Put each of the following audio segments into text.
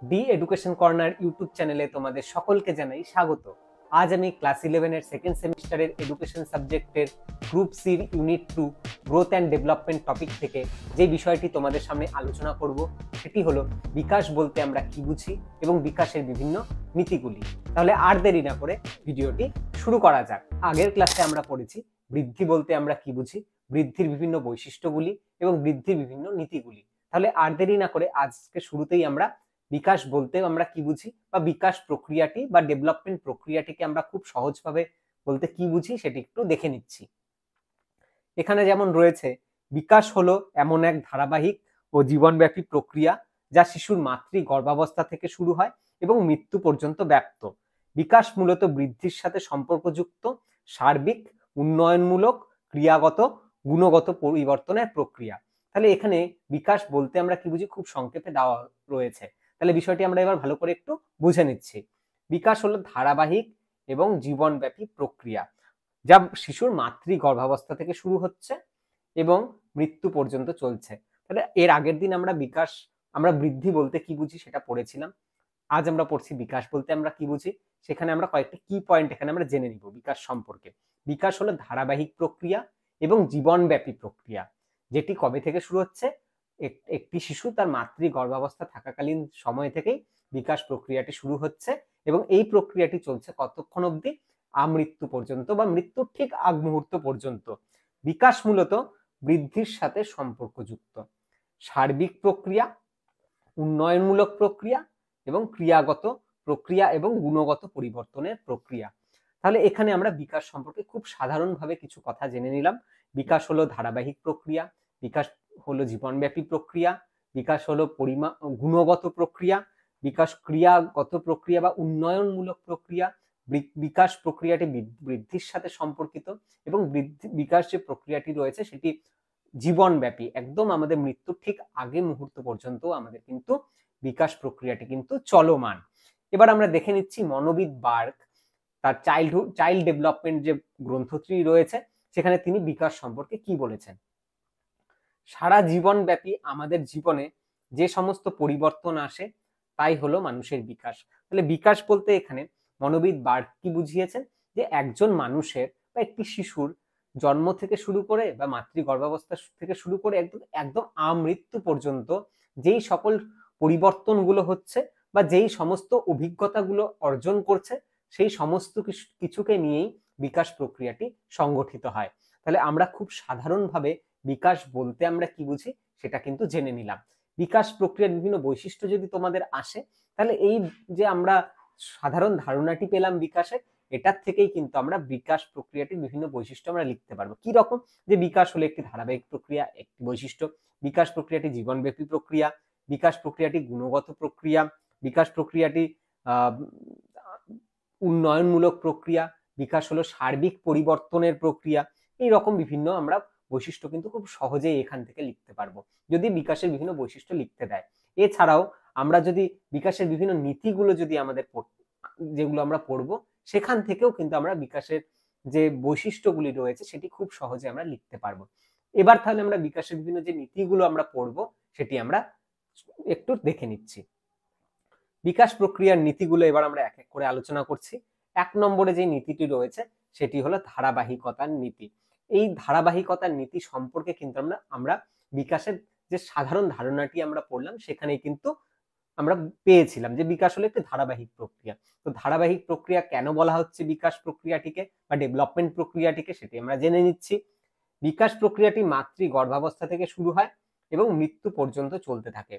D education corner YouTube চ্যানেলে তোমাদের সকলকে জানাই স্বাগত। আজ আমি ক্লাস 11 এর সেকেন্ড সেমিস্টারের এডুকেশন সাবজেক্টের গ্রুপ সির unit 2 growth and development topic থেকে যে বিষয়টি তোমাদের সামনে আলোচনা করব সেটি হলো বিকাশ বলতে আমরা কি বুঝি এবং বিকাশের বিভিন্ন নীতিগুলি। তাহলে আর দেরি না করে ভিডিওটি শুরু করা যাক। আগের ক্লাসে আমরা পড়েছি বৃদ্ধি বলতে আমরা কি বুঝি, বৃদ্ধির বিভিন্ন বৈশিষ্ট্যগুলি এবং বৃদ্ধির বিভিন্ন নীতিগুলি। তাহলে আর দেরি না করে আজকে শুরুতেই আমরা বিকাশ বলতে আমরা কি বুঝি বা বিকাশ প্রক্রিয়াটি বা ডেভেলপমেন্ট প্রক্রিয়াটিকে আমরা খুব সহজভাবে বলতে কি বুঝি সেটি একটু দেখে নিচ্ছি। এখানে যেমন রয়েছে, বিকাশ হলো এমন এক ধারাবাহিক ও জীবনব্যাপী প্রক্রিয়া যা শিশুর মাতৃ গর্ভাবস্থা থেকে শুরু হয় এবং মৃত্যু পর্যন্ত ব্যাপ্ত। বিকাশ মূলত বৃদ্ধির সাথে সম্পর্কযুক্ত সার্বিক উন্নয়নমূলক ক্রিয়াগত গুণগত পরিবর্তনের প্রক্রিয়া। তাহলে এখানে বিকাশ বলতে আমরা কি বুঝি খুব সংক্ষেপে দেওয়া রয়েছে। তাহলে বিষয়টি আমরা এবার ভালো করে একটু বুঝে নিচ্ছি। বিকাশ হলো ধারাবাহিক এবং জীবনব্যাপী প্রক্রিয়া যা শিশুর মাতৃ গর্ভাবস্থা থেকে শুরু হচ্ছে এবং মৃত্যু পর্যন্ত চলছে। তাহলে এর আগের দিন আমরা বৃদ্ধি বলতে কি বুঝি সেটা পড়েছিলাম। আজ আমরা পড়ছি বিকাশ বলতে আমরা কি বুঝি। সেখানে আমরা কয়েকটা কি পয়েন্ট এখানে আমরা জেনে নিব বিকাশ সম্পর্কে। বিকাশ হলো ধারাবাহিক প্রক্রিয়া এবং জীবনব্যাপী প্রক্রিয়া, যেটি কবে থেকে শুরু হচ্ছে, একটি শিশু তার মাতৃ গর্ভাবস্থা থাকাকালীন সময় থেকেই বিকাশ প্রক্রিয়াটি শুরু হচ্ছে এবং এই প্রক্রিয়াটি চলছে কতক্ষণ অবধি, আমৃত্যু পর্যন্ত বা মৃত্যুর ঠিক আগ মুহূর্ত পর্যন্ত। বিকাশ মূলত বৃদ্ধির সাথে সম্পর্কযুক্ত সার্বিক প্রক্রিয়া, উন্নয়নমূলক প্রক্রিয়া এবং ক্রিয়াগত প্রক্রিয়া এবং গুণগত পরিবর্তনের প্রক্রিয়া। তাহলে এখানে আমরা বিকাশ সম্পর্কে খুব সাধারণভাবে কিছু কথা জেনে নিলাম। বিকাশ হলো ধারাবাহিক প্রক্রিয়া, বিকাশ হলো জীবনব্যাপী প্রক্রিয়া, বিকাশ হলো গুণগত প্রক্রিয়া, বিকাশ ক্রিয়াগত প্রক্রিয়া বা উন্নয়নমূলক প্রক্রিয়া, বিকাশ প্রক্রিয়াটি বৃদ্ধির সাথে সম্পর্কিত এবং বিকাশ যে প্রক্রিয়াটি রয়েছে সেটি জীবনব্যাপী, একদম আমাদের মৃত্যুর ঠিক আগে মুহূর্ত পর্যন্ত আমাদের কিন্তু বিকাশ প্রক্রিয়াটি কিন্তু চলমান। এবার আমরা দেখে নিচ্ছি মনোবিদ বার্গ তার চাইল্ড ডেভেলপমেন্ট যে গ্রন্থটি রয়েছে সেখানে তিনি বিকাশ সম্পর্কে কি বলেছেন। সারা জীবনব্যাপী আমাদের জীবনে যে সমস্ত পরিবর্তন আসে তাই হলো মানুষের বিকাশ। তাহলে বিকাশ বলতে এখানে মনোবিদ বার্গ কি বুঝিয়েছেন, যে একজন মানুষের বা একটি শিশুর জন্ম থেকে শুরু করে বা মাতৃ গর্ভাবস্থা থেকে শুরু করে একদম আমৃত্যু পর্যন্ত যেই সকল পরিবর্তনগুলো হচ্ছে বা যেই সমস্ত অভিজ্ঞতাগুলো অর্জন করছে সেই সমস্ত কিছুকে নিয়েই বিকাশ প্রক্রিয়াটি সংগঠিত হয়। তাহলে আমরা খুব সাধারণভাবে বিকাশ বলতে আমরা কি বুঝি সেটা কিন্তু জেনে নিলাম। বিকাশ প্রক্রিয়ার বিভিন্ন বৈশিষ্ট্য যদি তোমাদের আসে তাহলে এই যে আমরা সাধারণ ধারণাটি পেলাম বিকাশের, এটার থেকেই কিন্তু আমরা বিকাশ প্রক্রিয়াটির বিভিন্ন বৈশিষ্ট্য আমরা লিখতে পারবো। কি রকম, যে বিকাশ হলো একটি ধারাবাহিক প্রক্রিয়া, একটি বৈশিষ্ট্য। বিকাশ প্রক্রিয়াটি জীবনব্যাপী প্রক্রিয়া, বিকাশ প্রক্রিয়াটি গুণগত প্রক্রিয়া, বিকাশ প্রক্রিয়াটি উন্নয়নমূলক প্রক্রিয়া, বিকাশ হলো সার্বিক পরিবর্তনের প্রক্রিয়া। এই রকম বিভিন্ন আমরা বৈশিষ্ট্য কিন্তু খুব সহজেই এখান থেকে লিখতে পারবো যদি বিকাশের বিভিন্ন বৈশিষ্ট্য লিখতে দেয়। এছাড়াও আমরা যদি বিকাশের বিভিন্ন নীতিগুলো যদি আমাদের যেগুলো আমরা পড়বো সেখান থেকেও কিন্তু আমরা বিকাশের যে বৈশিষ্ট্যগুলি রয়েছে সেটি খুব সহজে আমরা লিখতে পারবো। এবার তাহলে আমরা বিকাশের বিভিন্ন যে নীতিগুলো আমরা পড়বো সেটি আমরা একটু দেখে নিচ্ছি। বিকাশ প্রক্রিয়ার নীতিগুলো এবার আমরা এক এক করে আলোচনা করছি। 1 নম্বরে যে নীতিটি রয়েছে সেটি হলো ধারাবাহিকতার নীতি। এই ধারাবাহিকতার নীতি সম্পর্কে কিন্তু আমরা বিকাশের যে সাধারণ ধারণাটি আমরা পড়লাম সেখানেই কিন্তু আমরা পেয়েছিলাম যে বিকাশ হলো একটি ধারাবাহিক প্রক্রিয়া। তো ধারাবাহিক প্রক্রিয়া কেন বলা হচ্ছে বিকাশ প্রক্রিয়াটিকে বা ডেভেলপমেন্ট প্রক্রিয়াটিকে সেটি আমরা জেনে নিচ্ছি। বিকাশ প্রক্রিয়াটি মাতৃ গর্ভাবস্থা থেকে শুরু হয় এবং মৃত্যু পর্যন্ত চলতে থাকে,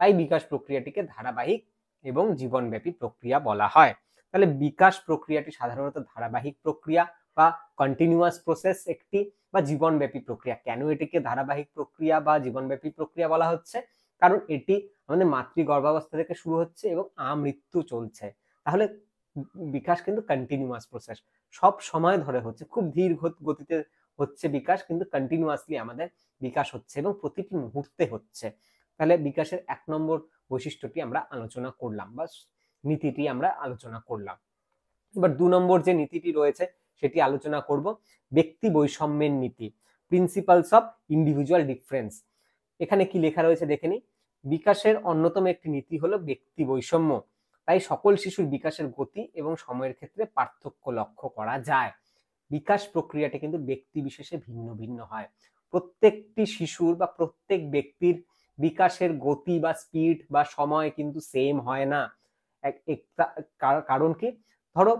তাই বিকাশ প্রক্রিয়াটিকে ধারাবাহিক এবং জীবনব্যাপী প্রক্রিয়া বলা হয়। তাহলে বিকাশ প্রক্রিয়াটি সাধারণত ধারাবাহিক প্রক্রিয়া বা কন্টিনিউয়াস প্রসেস একটি বা জীবনব্যাপী প্রক্রিয়া। কেন এটিকে ধারাবাহিক প্রক্রিয়া বা জীবনব্যাপী প্রক্রিয়া বলা হচ্ছে, কারণ এটি আমাদের মাতৃ গর্ভাবস্থা থেকে শুরু হচ্ছে এবং আমৃত্যু চলছে। তাহলে বিকাশ কিন্তু কন্টিনিউয়াস প্রসেস, সব সময় ধরে হচ্ছে, খুব ধীর গতিতে হচ্ছে বিকাশ, কিন্তু কন্টিনিউয়াসলি আমাদের বিকাশ হচ্ছে এবং প্রতিটি মুহূর্তে হচ্ছে। তাহলে বিকাশের 1 নম্বর বৈশিষ্ট্যটি আমরা আলোচনা করলাম বা নীতিটি আমরা আলোচনা করলাম। এবার 2 নম্বর যে নীতিটি রয়েছে সেটি আলোচনা করব, ব্যক্তি বৈষম্যের নীতি, প্রিন্সিপালস অফ ইন্ডিভিজুয়াল ডিফারেন্স। এখানে কি লেখা রয়েছে দেখে নিই। বিকাশের অন্যতম একটি নীতি হলো ব্যক্তি বৈষম্য। তাই সকল শিশুর বিকাশের গতি এবং সময়ের ক্ষেত্রে পার্থক্য লক্ষ্য করা যায়। বিকাশ প্রক্রিয়াটা কিন্তু ব্যক্তি বিশেষে ভিন্ন ভিন্ন হয়। প্রত্যেকটি শিশুর বা প্রত্যেক ব্যক্তির বিকাশের গতি বা স্পিড বা সময় কিন্তু সেম হয় না। কারণ কি, ধরো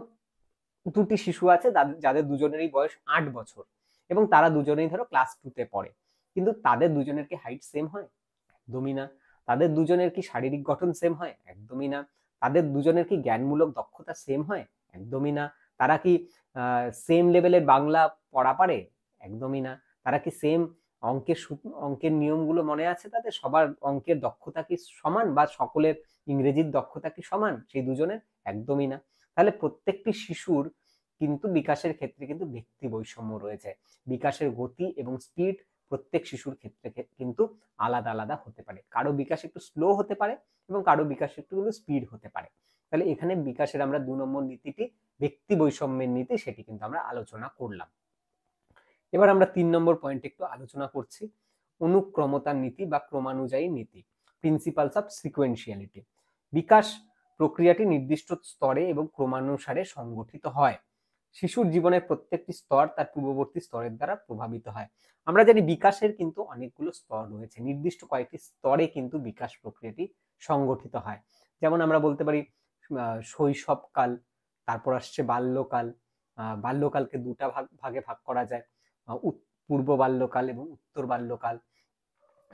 দুটি শিশু আছে যাদের দুজনেরই বয়স 8 বছর এবং তারা দুজনেই ধরো ক্লাস 2 তে পড়ে, কিন্তু তাদের দুজনের কি হাইট সেম হয়? একদমই না। তাদের দুজনের কি শারীরিক গঠন সেম হয়? একদমই না। তাদের দুজনের কি জ্ঞানমূলক দক্ষতা সেম হয়? একদমই না। তারা কি সেম লেভেলের বাংলা পড়া পারে? একদমই না। তারা কি সেম অঙ্কের নিয়মগুলো মনে আছে তাদের? সবার অঙ্কের দক্ষতা কি সমান, বা সকলের ইংরেজির দক্ষতা কি সমান সেই দুজনের? একদমই না। তাহলে প্রত্যেকটি শিশুর কিন্তু বিকাশের ক্ষেত্রে কিন্তু ব্যক্তি বৈষম্য রয়েছে। বিকাশের গতি এবং স্পিড প্রত্যেক শিশুর ক্ষেত্রে কিন্তু আলাদা আলাদা হতে পারে। কারো বিকাশ একটু স্লো হতে পারে এবং কারো বিকাশ একটু স্পিড হতে পারে। তাহলে এখানে বিকাশের আমরা 2 নম্বর নীতিটি, ব্যক্তি বৈষম্যের নীতি, সেটি কিন্তু আমরা আলোচনা করলাম। এবার আমরা 3 নম্বর পয়েন্ট একটু আলোচনা করছি, অনুক্রমতার নীতি বা ক্রমানুযায়ী নীতি, প্রিন্সিপালস অফ সিকোয়েন্সিয়ালিটি। বিকাশ প্রক্রিয়াটি নির্দিষ্ট স্তরে এবং ক্রমানুসারে সংগঠিত হয়। শিশুর জীবনের প্রত্যেকটি স্তর তার পূর্ববর্তী স্তরের দ্বারা প্রভাবিত হয়। আমরা জানি বিকাশের কিন্তু অনেকগুলো স্তর রয়েছে, নির্দিষ্ট কয়েকটি স্তরে কিন্তু বিকাশ প্রক্রিয়াটি সংগঠিত হয়। যেমন আমরা বলতে পারি শৈশবকাল, তারপর আসছে বাল্যকাল। বাল্যকালকে দুটা ভাগে ভাগ করা যায়, পূর্ব বাল্যকাল এবং উত্তর বাল্যকাল,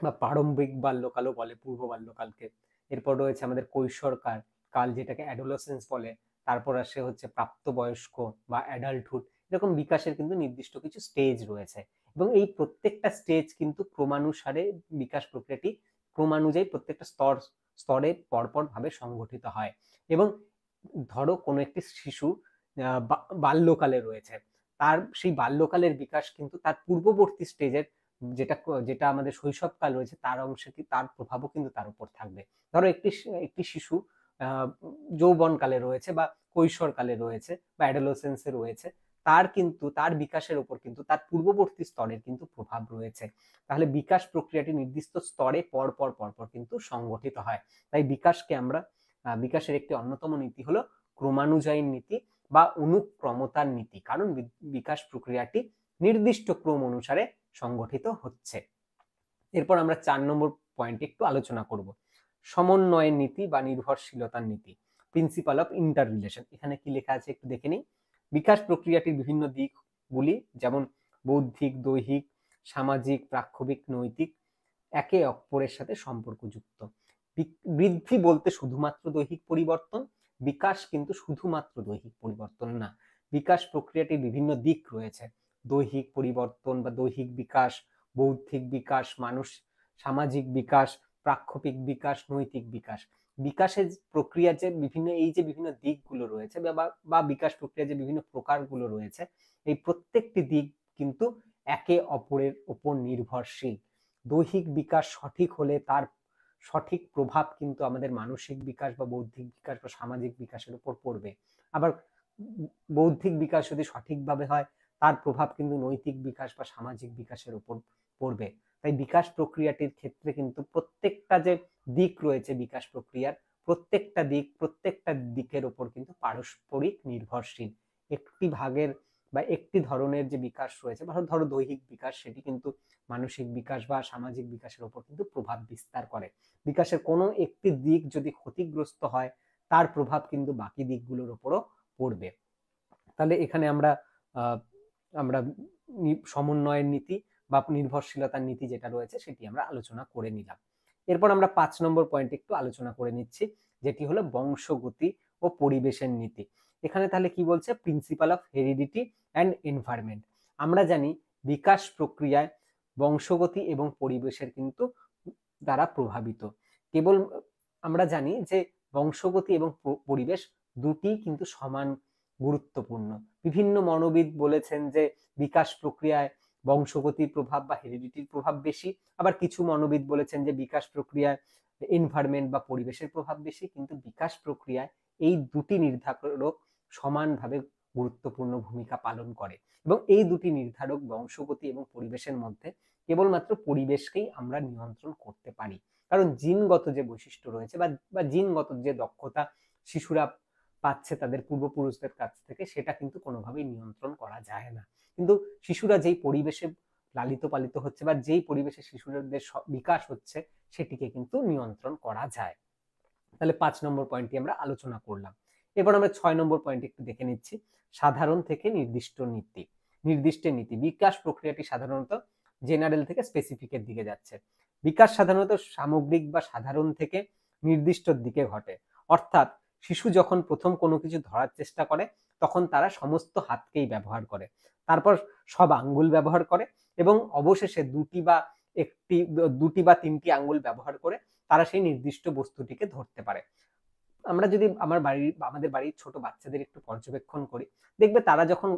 বা প্রারম্ভিক বাল্যকালও বলে পূর্ব বাল্যকালকে। এরপর রয়েছে আমাদের কৈশোরকাল কাল, যেটাকে অ্যাডোলেসেন্স বলে। তারপর আসে হচ্ছে প্রাপ্তবয়স্ক বা অ্যাডাল্টহুড। এরকম বিকাশের কিন্তু নির্দিষ্ট কিছু স্টেজ রয়েছে এবং এই প্রত্যেকটা স্টেজ কিন্তু ক্রমানুসারে বিকাশ প্রক্রিয়াটি ক্রমানুযায়ী প্রত্যেকটা স্তরে পরপর ভাবে সংগঠিত হয়। এবং ধরো কোনো একটি শিশু বাল্যকালে রয়েছে, তার সেই বাল্যকালের বিকাশ কিন্তু তার পূর্ববর্তী স্টেজের যেটা যেটা আমাদের শৈশবকাল রয়েছে তার অংশে তার প্রভাবও কিন্তু তার উপর থাকবে। ধরো একটি শিশু যৌবনকালে রয়েছে বা কৈশোরকালে রয়েছে বা অ্যাডোলেসেন্সে রয়েছে, তার বিকাশের উপর কিন্তু তার পূর্ববর্তী স্তরের কিন্তু প্রভাব রয়েছে। তাহলে বিকাশ প্রক্রিয়াটি নির্দিষ্ট স্তরে পরপর কিন্তু সংগঠিত হয়। তাই বিকাশের একটি অন্যতম নীতি হলো ক্রমানুযায়ী নীতি বা অনুক্রমতার নীতি, কারণ বিকাশ প্রক্রিয়াটি নির্দিষ্ট ক্রম অনুসারে সংগঠিত হচ্ছে। এরপর আমরা 4 নম্বর পয়েন্ট একটু আলোচনা করব, সমন্বয়ের নীতি বা নির্ভরশীলতার নীতি, প্রিন্সিপাল অফ ইন্টার রিলেশন। এখানে কি লেখা আছে একটু দেখে নিই। বিকাশ প্রক্রিয়াটির বিভিন্ন দিকগুলি, যেমন বৌদ্ধিক, দৈহিক, সামাজিক, প্রাক্ষবিক, নৈতিক, একে অপরের সাথে সম্পর্কযুক্ত। বৃদ্ধি বলতে শুধুমাত্র দৈহিক পরিবর্তন, বিকাশ কিন্তু শুধুমাত্র দৈহিক পরিবর্তন না। বিকাশ প্রক্রিয়াটির বিভিন্ন দিক রয়েছে, দৈহিক পরিবর্তন বা দৈহিক বিকাশ, বৌদ্ধিক বিকাশ, সামাজিক বিকাশ, প্রাক্ষবিক বিকাশ, নৈতিক বিকাশ। বিকাশের প্রক্রিয়ার যে বিভিন্ন দিকগুলো রয়েছে বা বিকাশ প্রক্রিয়ার যে বিভিন্ন প্রকারগুলো রয়েছে, এই প্রত্যেকটি দিক কিন্তু একে অপরের উপর নির্ভরশীল। দৈহিক বিকাশ সঠিক হলে তার সঠিক প্রভাব কিন্তু আমাদের মানসিক বিকাশ বা বৌদ্ধিক বিকাশ বা সামাজিক বিকাশের উপর পড়বে। আবার বৌদ্ধিক বিকাশ যদি সঠিকভাবে হয় তার প্রভাব কিন্তু নৈতিক বিকাশ বা সামাজিক বিকাশের উপর পড়বে। তাই বিকাশ প্রক্রিয়াটির ক্ষেত্রে কিন্তু প্রত্যেকটা যে দিক রয়েছে বিকাশ প্রক্রিয়ার, প্রত্যেকটা দিকের উপর কিন্তু পারস্পরিক নির্ভরশীল। একটি ভাগের বা একটি ধরনের যে বিকাশ রয়েছে, ধরো দৈহিক বিকাশ, সেটি কিন্তু মানসিক বিকাশ বা সামাজিক বিকাশের উপর কিন্তু প্রভাব বিস্তার করে। বিকাশের কোনো একটি দিক যদি ক্ষতিগ্রস্ত হয় তার প্রভাব কিন্তু বাকি দিকগুলোর উপরও পড়বে। তাহলে এখানে আমরা সমন্বয়ের নীতি বা নির্ভরশীলতার নীতি যেটা রয়েছে সেটি আমরা আলোচনা করে নিলাম। এরপর আমরা 5 নম্বর পয়েন্ট একটু আলোচনা করে নিচ্ছি, যেটি হলো বংশগতি ও পরিবেশের নীতি। এখানে তাহলে কি বলছে, principal of heredity and environment. আমরা জানি বিকাশ প্রক্রিয়ায় বংশগতি এবং পরিবেশের কিন্তু দ্বারা প্রভাবিত। কেবল আমরা জানি যে বংশগতি এবং পরিবেশ দুটি কিন্তু সমান গুরুত্বপূর্ণ। বিভিন্ন মনোবিদ বলেছেন যে বিকাশ প্রক্রিয়ায় বংশগতির প্রভাব বা হেরিডিটির প্রভাব বেশি, আবার কিছু মনোবিদ বলেছেন যে বিকাশ প্রক্রিয়ায় এনভায়রনমেন্ট বা পরিবেশের প্রভাব বেশি। কিন্তু বিকাশ প্রক্রিয়ায় এই দুটি নির্ধারক সমানভাবে গুরুত্বপূর্ণ ভূমিকা পালন করে এবং এই দুটি নির্ধারক বংশগতি এবং পরিবেশের মধ্যে কেবলমাত্র পরিবেশকেই আমরা নিয়ন্ত্রণ করতে পারি। কারণ জিনগত যে বৈশিষ্ট্য রয়েছে বা জিনগত যে দক্ষতা শিশুরা পাচ্ছে তাদের পূর্বপুরুষদের কাছ থেকে, সেটা কিন্তু কোনোভাবেই নিয়ন্ত্রণ করা যায় না। কিন্তু শিশুরা যেই পরিবেশে লালিত পালিত হচ্ছে বা যেই পরিবেশে শিশুদের বিকাশ হচ্ছে, সেটিকে কিন্তু নিয়ন্ত্রণ করা যায়। তাহলে 5 নম্বর পয়েন্টটি আমরা আলোচনা করলাম। এবার আমরা 6 নম্বর পয়েন্ট একটু দেখে নিচ্ছি, সাধারণ থেকে নির্দিষ্ট নীতি। নির্দিষ্ট নীতি, বিকাশ প্রক্রিয়াটি সাধারণত জেনারেল থেকে স্পেসিফিকের দিকে যাচ্ছে। বিকাশ সাধারণত সামগ্রিক বা সাধারণ থেকে নির্দিষ্টর দিকে ঘটে, অর্থাৎ শিশু যখন প্রথম কোনো কিছু ধরার চেষ্টা করে তখন তারা সমস্ত হাতকেই ব্যবহার করে, তারপর সব আঙ্গুল ব্যবহার করে এবং অবশেষে দুটি বা তিনটি আঙ্গুল ব্যবহার করে তারা সেই নির্দিষ্ট বস্তুটিকে ধরতে পারে। আমরা যদি আমাদের বাড়ির ছোট বাচ্চাদের একটু পর্যবেক্ষণ করি, দেখবে তারা যখন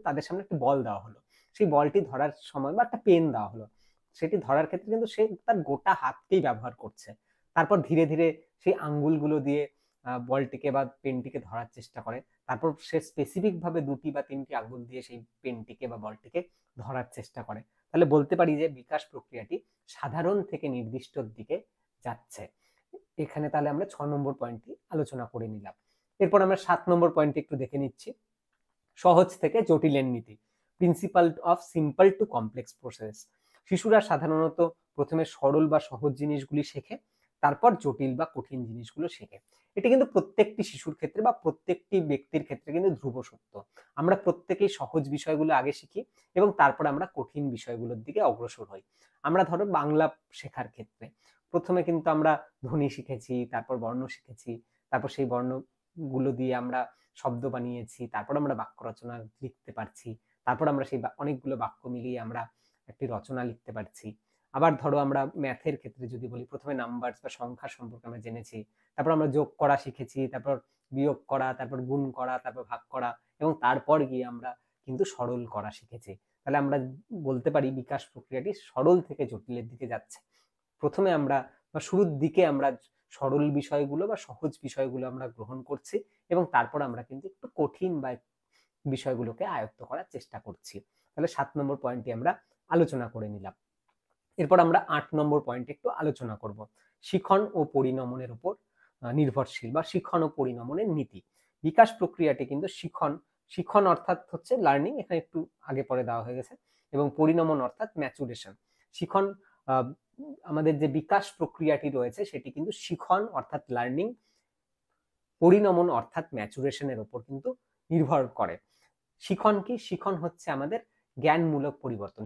তাদের সামনে একটা বল দেওয়া হলো, সেই বলটি ধরার সময় বা একটা পেন দেওয়া হলো, সেটি ধরার ক্ষেত্রে কিন্তু সে তার গোটা হাতকেই ব্যবহার করছে। তারপর ধীরে ধীরে সেই আঙ্গুলগুলো দিয়ে বলটিকে বা পেনটিকে ধরার চেষ্টা করে, তারপর সে স্পেসিফিক ভাবে দুটি বা তিনটি আঙ্গুল দিয়ে সেই পেনটিকে বা বলটিকে ধরার চেষ্টা করে। তাহলে বলতে পারি যে বিকাশ প্রক্রিয়াটি সাধারণ থেকে নির্দিষ্টর দিকে যাচ্ছে। এখানে তাহলে আমরা 6 নম্বর পয়েন্টটি আলোচনা করে নিলাম। এরপর আমরা 7 নম্বর পয়েন্টটি একটু দেখে নিচ্ছি, সহজ থেকে জটিলের নীতি, principle of simple to complex process. শিশুরা সাধারণত প্রথমে সরল বা সহজ জিনিসগুলি শেখে, তারপর জটিল বা কঠিন জিনিসগুলো শেখে। এটি কিন্তু প্রত্যেকটি শিশুর ক্ষেত্রে বা প্রত্যেকটি ব্যক্তির ক্ষেত্রে কিন্তু ধ্রুব সত্য। আমরা প্রত্যেকেই সহজ বিষয়গুলো আগে শিখি এবং তারপর আমরা কঠিন বিষয়গুলোর দিকে অগ্রসর হই। আমরা ধরো বাংলা শেখার ক্ষেত্রে প্রথমে কিন্তু আমরা ধ্বনি শিখেছি, তারপর বর্ণ শিখেছি, তারপর সেই বর্ণগুলো দিয়ে আমরা শব্দ বানিয়েছি, তারপর আমরা বাক্য রচনা লিখতে পারছি, তারপর আমরা সেই অনেকগুলো বাক্য মিলিয়ে আমরা একটি রচনা লিখতে পারছি। আবার ধরো আমরা ম্যাথের ক্ষেত্রে যদি বলি, প্রথমে নাম্বারস বা সংখ্যা সম্পর্কে আমরা জেনেছি, তারপর আমরা যোগ করা শিখেছি, তারপর বিয়োগ করা, তারপর গুণ করা, তারপর ভাগ করা, এবং তারপর গিয়ে আমরা কিন্তু সরল করা শিখেছি। তাহলে আমরা বলতে পারি বিকাশ প্রক্রিয়াটি সরল থেকে জটিলের দিকে যাচ্ছে। প্রথমে আমরা বা শুরুর দিকে আমরা সরল বিষয়গুলো বা সহজ বিষয়গুলো আমরা গ্রহণ করছি এবং তারপর আমরা কিন্তু একটু কঠিন বা বিষয়গুলোকে আয়ত্ত করার চেষ্টা করছি। তাহলে 7 নম্বর পয়েন্টটি আমরা আলোচনা করে নিলাম। এরপর আমরা 8 নম্বর পয়েন্ট একটু আলোচনা করব, শিখন ও পরিণমনের উপর নির্ভরশীল বা শিখন ও পরিণমনের নীতি। বিকাশ প্রক্রিয়াটি কিন্তু শিখন অর্থাৎ হচ্ছে লার্নিং, এখানে একটু আগে পরে দেওয়া হয়ে গেছে, এবং পরিণমন অর্থাৎ ম্যাচুরেশন। শিখন আমাদের যে বিকাশ প্রক্রিয়াটি রয়েছে সেটি কিন্তু শিখন অর্থাৎ লার্নিং, পরিণমন অর্থাৎ ম্যাচুরেশনের উপর কিন্তু নির্ভর করে। শিখন কি? শিখন হচ্ছে আমাদের জ্ঞানমূলক পরিবর্তন।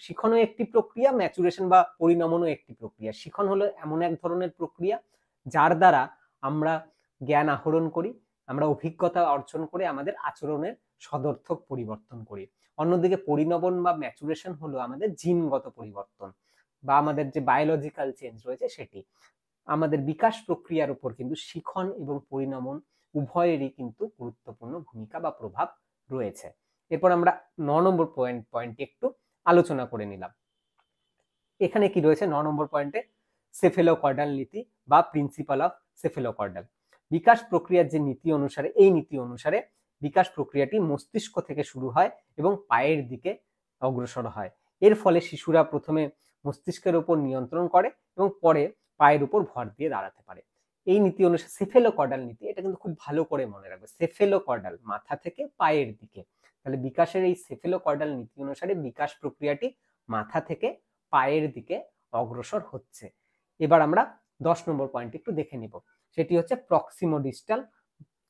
শিখনও একটি প্রক্রিয়া, ম্যাচুরেশন বা পরিণমনও একটি প্রক্রিয়া। শিখন হলো এমন এক ধরনের প্রক্রিয়া যার দ্বারা আমরা জ্ঞান আহরণ করি, আমরা অভিজ্ঞতা অর্জন করে আমাদের আচরণের সদর্থক পরিবর্তন করি। অন্যদিকে পরিণমন বা ম্যাচুরেশন হলো আমাদের জিনগত পরিবর্তন বা আমাদের যে বায়োলজিক্যাল চেঞ্জ রয়েছে সেটি। আমাদের বিকাশ প্রক্রিয়ার উপর কিন্তু শিখন এবং পরিণমন উভয়েরই কিন্তু গুরুত্বপূর্ণ ভূমিকা বা প্রভাব রয়েছে। এরপর আমরা 9 নম্বর পয়েন্ট একটু আলোচনা করে নিলাম। এখানে কি রয়েছে 9 নম্বর পয়েন্টে? সেফেলোকর্ডাল নীতি বা প্রিন্সিপাল অফ সেফেলোকর্ডাল। বিকাশ প্রক্রিয়ার যে নীতি অনুসারে, এই নীতি অনুসারে বিকাশ প্রক্রিয়াটি মস্তিষ্ক থেকে শুরু হয় এবং পায়ের দিকে অগ্রসর হয়। এর ফলে শিশুরা প্রথমে মস্তিষ্কের উপর নিয়ন্ত্রণ করে এবং পরে পায়ের উপর ভর দিয়ে দাঁড়াতে পারে। এই নীতি অনুসারে সেফেলোকর্ডাল নীতি, এটা কিন্তু খুব ভালো করে মনে রাখবে, সেফেলোকর্ডাল মাথা থেকে পায়ের দিকে। তাহলে বিকাশের এই সেফেলোকর্ডাল নীতি অনুসারে বিকাশ প্রক্রিয়াটি মাথা থেকে পায়ের দিকে অগ্রসর হচ্ছে। এবার আমরা 10 নম্বর পয়েন্ট একটু দেখে নিব, সেটি হচ্ছে প্রক্সিমোডিস্টাল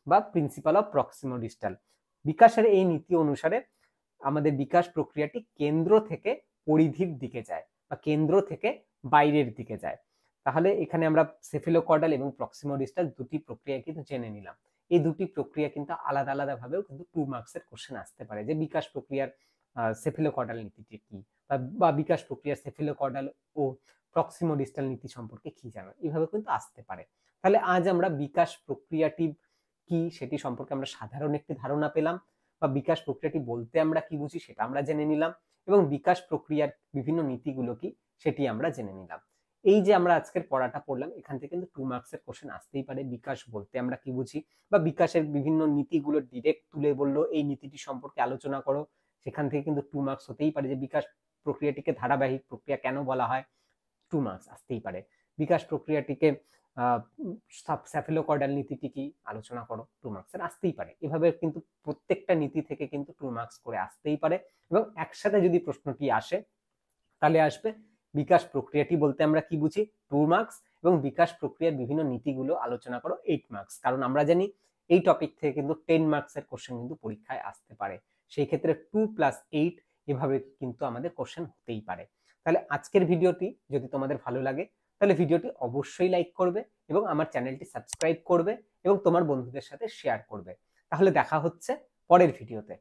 বা প্রিন্সিপাল অফ প্রক্সিমোডিস্টাল। বিকাশের এই নীতি অনুসারে আমাদের বিকাশ প্রক্রিয়াটি কেন্দ্র থেকে পরিধির দিকে যায় বা কেন্দ্র থেকে বাইরের দিকে যায়। তাহলে এখানে আমরা সেফেলোকর্ডাল এবং প্রক্সিমোডিস্টাল দুটি প্রক্রিয়া কিন্তু জেনে নিলাম। এই দুটি প্রক্রিয়া কিন্তু আলাদা আলাদা ভাবেও কিন্তু 2 মার্কসের কোশ্চেন আসতে পারে, যে বিকাশ প্রক্রিয়ার সেফেলোকর্ডাল নীতিটি কি, বা বিকাশ প্রক্রিয়ার সেফেলোকর্ডাল ও প্রক্সিমোডিস্টাল নীতি সম্পর্কে কি জানো, এইভাবে কিন্তু আসতে পারে। তাহলে আজ আমরা বিকাশ প্রক্রিয়াটি কি সেটি সম্পর্কে আমরা সাধারণ একটি ধারণা পেলাম, বা বিকাশ প্রক্রিয়াটি বলতে আমরা কি বুঝি সেটা আমরা জেনে নিলাম, এবং বিকাশ প্রক্রিয়ার বিভিন্ন নীতিগুলো কি সেটি আমরা জেনে নিলাম। এই যে আমরা আজকের পড়াটা পড়লাম, এখান থেকে কিন্তু 2 মার্কসের কোশ্চেন আসতেই পারে, বিকাশ বলতে আমরা কি বুঝি, বা বিকাশের বিভিন্ন নীতিগুলো ডিরেক্ট তুলে বললো এই নীতিটি সম্পর্কে আলোচনা করো, সেখান থেকে কিন্তু 2 মার্কস হতেই পারে। যে বিকাশ প্রক্রিয়াটিকে ধারাবাহিক প্রক্রিয়া কেন বলা হয়, 2 মার্কস আসতেই পারে। বিকাশ প্রক্রিয়াটিকে স্যাফেলোকর্ডাল নীতিটি কি আলোচনা করো, 2 মার্কসের আসতেই পারে। এভাবে কিন্তু প্রত্যেকটা নীতি থেকে কিন্তু 2 মার্কস করে আসতেই পারে। এবং একসাথে যদি প্রশ্নটি আসে তাহলে আসবে বিকাশ প্রক্রিয়াটি বলতে আমরা কি বুঝি, 2 মার্কস, এবং বিকাশ প্রক্রিয়ার বিভিন্ন নীতিগুলো আলোচনা করো 8 মার্কস। কারণ আমরা জানি এই টপিক থেকে কিন্তু 10 মার্কসের কোশ্চেন কিন্তু পরীক্ষায় আসতে পারে। সেই ক্ষেত্রে 2 + 8 এভাবে কিন্তু আমাদের কোশ্চেন হতেই পারে। তাহলে আজকের ভিডিওটি যদি তোমাদের ভালো লাগে তাহলে ভিডিওটি অবশ্যই লাইক করবে এবং আমার চ্যানেলটি সাবস্ক্রাইব করবে এবং তোমার বন্ধুদের সাথে শেয়ার করবে। তাহলে দেখা হচ্ছে পরের ভিডিওতে।